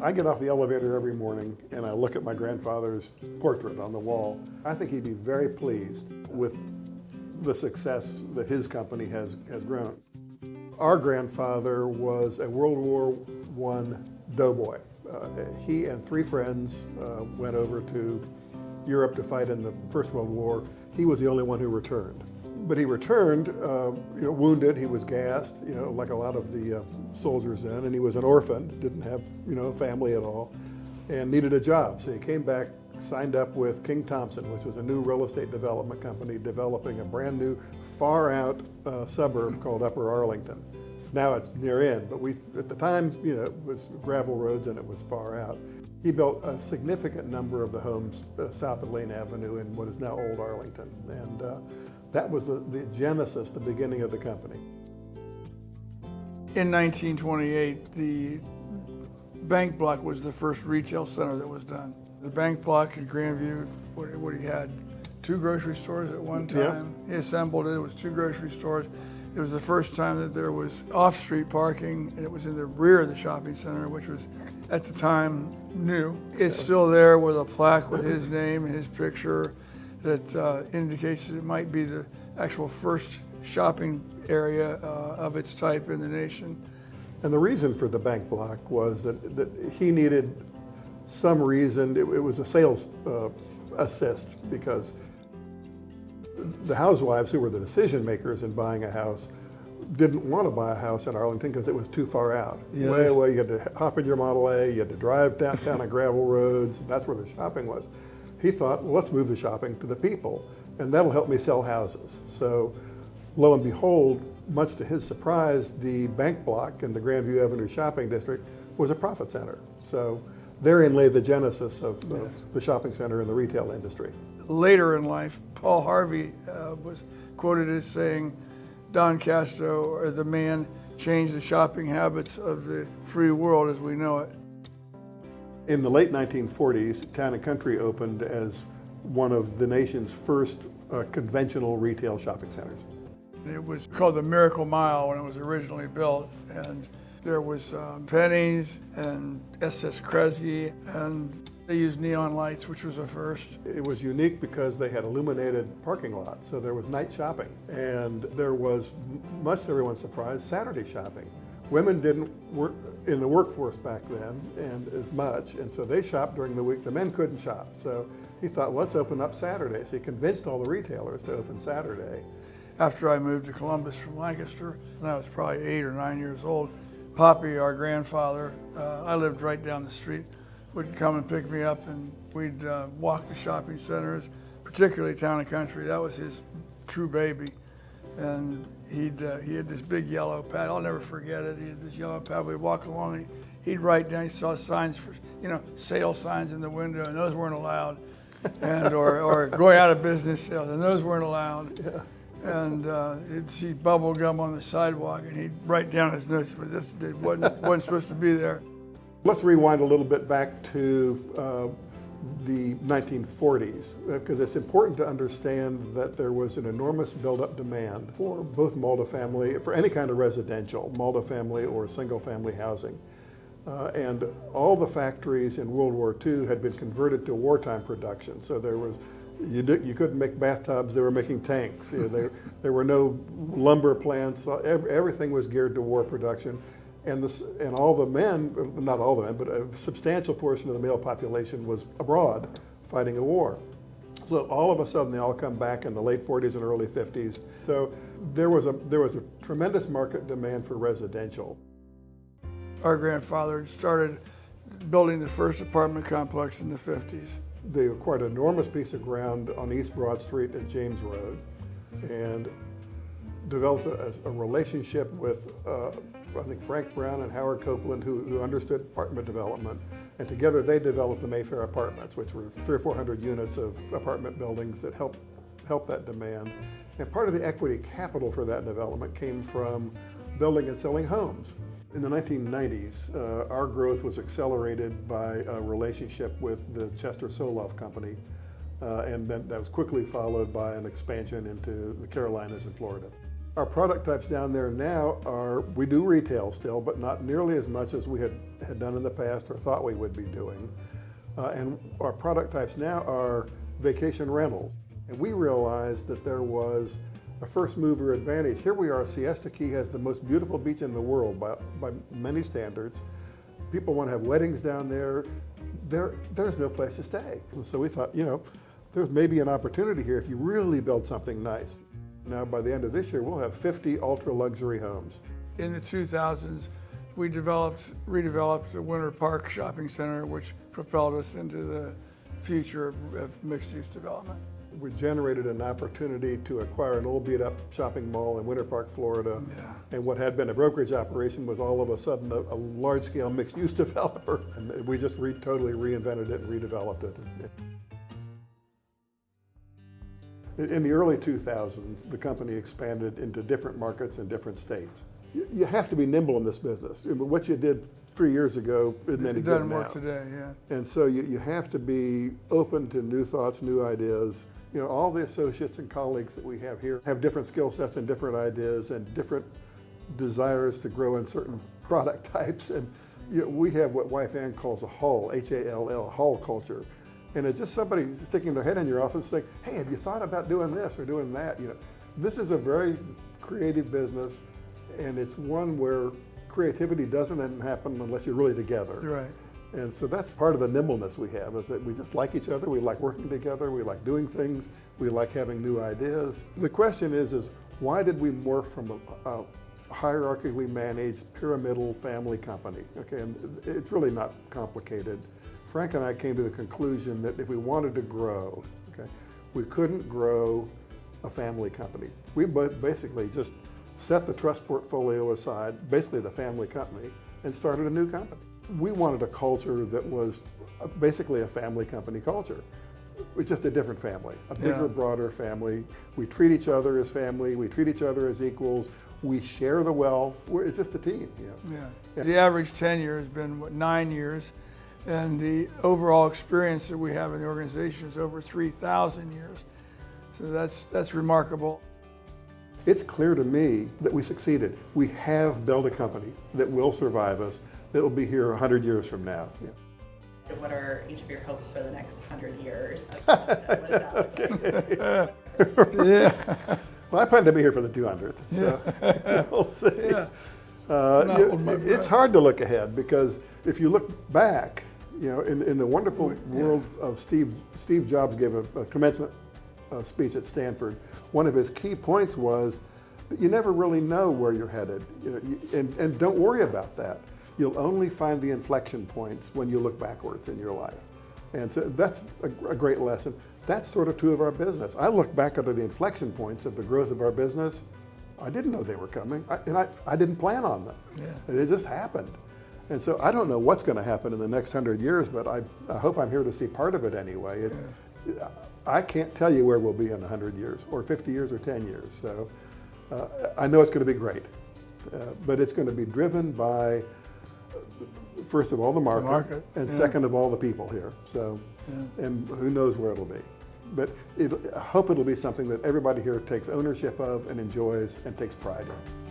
I get off the elevator every morning and I look at my grandfather's portrait on the wall. I think he'd be very pleased with the success that his company has grown. Our grandfather was a World War I doughboy. He and three friends went over to Europe to fight in the First World War. He was the only one who returned. But he returned wounded. He was gassed, like a lot of the soldiers then, and he was an orphan, didn't have a family at all, and needed a job. So he came back, signed up with King Thompson, which was a new real estate development company developing a brand new far out suburb called Upper Arlington. Now it's near in, but at the time, it was gravel roads and it was far out. He built a significant number of the homes south of Lane Avenue in what is now Old Arlington. And that was the genesis, the beginning of the company. In 1928, the bank block was the first retail center that was done. The bank block in Grandview, what he had, 2 grocery stores at one time. Yeah. He assembled it, it was 2 grocery stores. It was the first time that there was off-street parking, and it was in the rear of the shopping center, which was, at the time, new. It's still there with a plaque with his name and his picture that indicates that it might be the actual first shopping area of its type in the nation. And the reason for the bank block was that he needed some reason. It was a sales assist, because the housewives who were the decision makers in buying a house didn't want to buy a house in Arlington because it was too far out. Yeah. Way away, you had to hop in your Model A, you had to drive downtown on gravel roads, and that's where the shopping was. He thought, well, let's move the shopping to the people, and that'll help me sell houses. So lo and behold, much to his surprise, the bank block in the Grandview Avenue shopping district was a profit center. So therein lay the genesis of the shopping center in the retail industry. Later in life, Paul Harvey was quoted as saying, Don Casto, or the man, changed the shopping habits of the free world as we know it. In the late 1940s, Town & Country opened as one of the nation's first conventional retail shopping centers. It was called the Miracle Mile when it was originally built, and there was Penny's and S.S. Kresge, and they used neon lights, which was a first. It was unique because they had illuminated parking lots, so there was night shopping. And there was, much to everyone's surprise, Saturday shopping. Women didn't work in the workforce back then, and as much, and so they shopped during the week. The men couldn't shop, so he thought, let's open up Saturday. So he convinced all the retailers to open Saturday. After I moved to Columbus from Lancaster, and I was probably 8 or 9 years old, Poppy, our grandfather, I lived right down the street, would come and pick me up, and we'd walk the shopping centers, particularly Town & Country. That was his true baby. And he had this big yellow pad. I'll never forget it. He had this yellow pad. We'd walk along, and he'd write down. He saw signs for, sale signs in the window, and those weren't allowed, and or going out of business sales, and those weren't allowed. Yeah. And he'd see bubble gum on the sidewalk, and he'd write down his notes, but this wasn't supposed to be there. Let's rewind a little bit back to the 1940s, because it's important to understand that there was an enormous build-up demand for both multifamily, for any kind of residential, multifamily or single-family housing. And all the factories in World War II had been converted to wartime production. So there was, you couldn't make bathtubs, they were making tanks. There were no lumber plants, everything was geared to war production. And all the men, not all the men, but a substantial portion of the male population was abroad fighting a war. So all of a sudden they all come back in the late 40s and early 50s. So there was a tremendous market demand for residential. Our grandfather started building the first apartment complex in the 50s. They acquired an enormous piece of ground on East Broad Street at James Road and developed a relationship with I think Frank Brown and Howard Copeland, who understood apartment development, and together they developed the Mayfair Apartments, which were 300 or 400 units of apartment buildings that helped that demand. And part of the equity capital for that development came from building and selling homes. In the 1990s, our growth was accelerated by a relationship with the Chester Soloff Company, and then that was quickly followed by an expansion into the Carolinas and Florida. Our product types down there now are, we do retail still, but not nearly as much as we had done in the past or thought we would be doing. And our product types now are vacation rentals. And we realized that there was a first mover advantage. Here we are, Siesta Key has the most beautiful beach in the world by many standards. People want to have weddings down there. There's no place to stay. And so we thought, there's maybe an opportunity here if you really build something nice. Now, by the end of this year, we'll have 50 ultra-luxury homes. In the 2000s, we redeveloped the Winter Park Shopping Center, which propelled us into the future of mixed-use development. We generated an opportunity to acquire an old beat-up shopping mall in Winter Park, Florida. Yeah. And what had been a brokerage operation was all of a sudden a large-scale mixed-use developer. And we just totally reinvented it and redeveloped it. In the early 2000s, the company expanded into different markets in different states. You have to be nimble in this business. What you did 3 years ago isn't any good now. It doesn't work today, yeah. And so you have to be open to new thoughts, new ideas. All the associates and colleagues that we have here have different skill sets and different ideas and different desires to grow in certain product types. And we have what Wife Ann calls a hull, H-A-L-L, hull culture. And it's just somebody sticking their head in your office saying, hey, have you thought about doing this or doing that? This is a very creative business, and it's one where creativity doesn't happen unless you're really together. Right. And so that's part of the nimbleness we have, is that we just like each other, we like working together, we like doing things, we like having new ideas. The question is why did we morph from a hierarchically managed pyramidal family company? Okay, and it's really not complicated. Frank and I came to the conclusion that if we wanted to grow, okay, we couldn't grow a family company. We basically just set the trust portfolio aside, basically the family company, and started a new company. We wanted a culture that was basically a family company culture. It's just a different family, a bigger, broader family. We treat each other as family, we treat each other as equals, we share the wealth. It's just a team. Yeah. The average tenure has been, 9 years? And the overall experience that we have in the organization is over 3,000 years. So that's remarkable. It's clear to me that we succeeded. We have built a company that will survive us, that will be here 100 years from now. Yeah. What are each of your hopes for the next 100 years? Yeah. Well, I plan to be here for the 200th, so we'll see. Yeah. It's hard to look ahead, because if you look back, in the wonderful world of Steve Jobs gave a commencement speech at Stanford. One of his key points was that you never really know where you're headed, and don't worry about that. You'll only find the inflection points when you look backwards in your life. And so that's a great lesson. That's sort of true of our business. I look back at the inflection points of the growth of our business. I didn't know they were coming, and I didn't plan on them. Yeah. It just happened. And so I don't know what's going to happen in the next 100 years, but I hope I'm here to see part of it anyway. I can't tell you where we'll be in 100 years, or 50 years, or 10 years. So I know it's going to be great, but it's going to be driven by, first of all, the market. And second of all, the people here. So, and who knows where it'll be. But I hope it'll be something that everybody here takes ownership of and enjoys and takes pride in.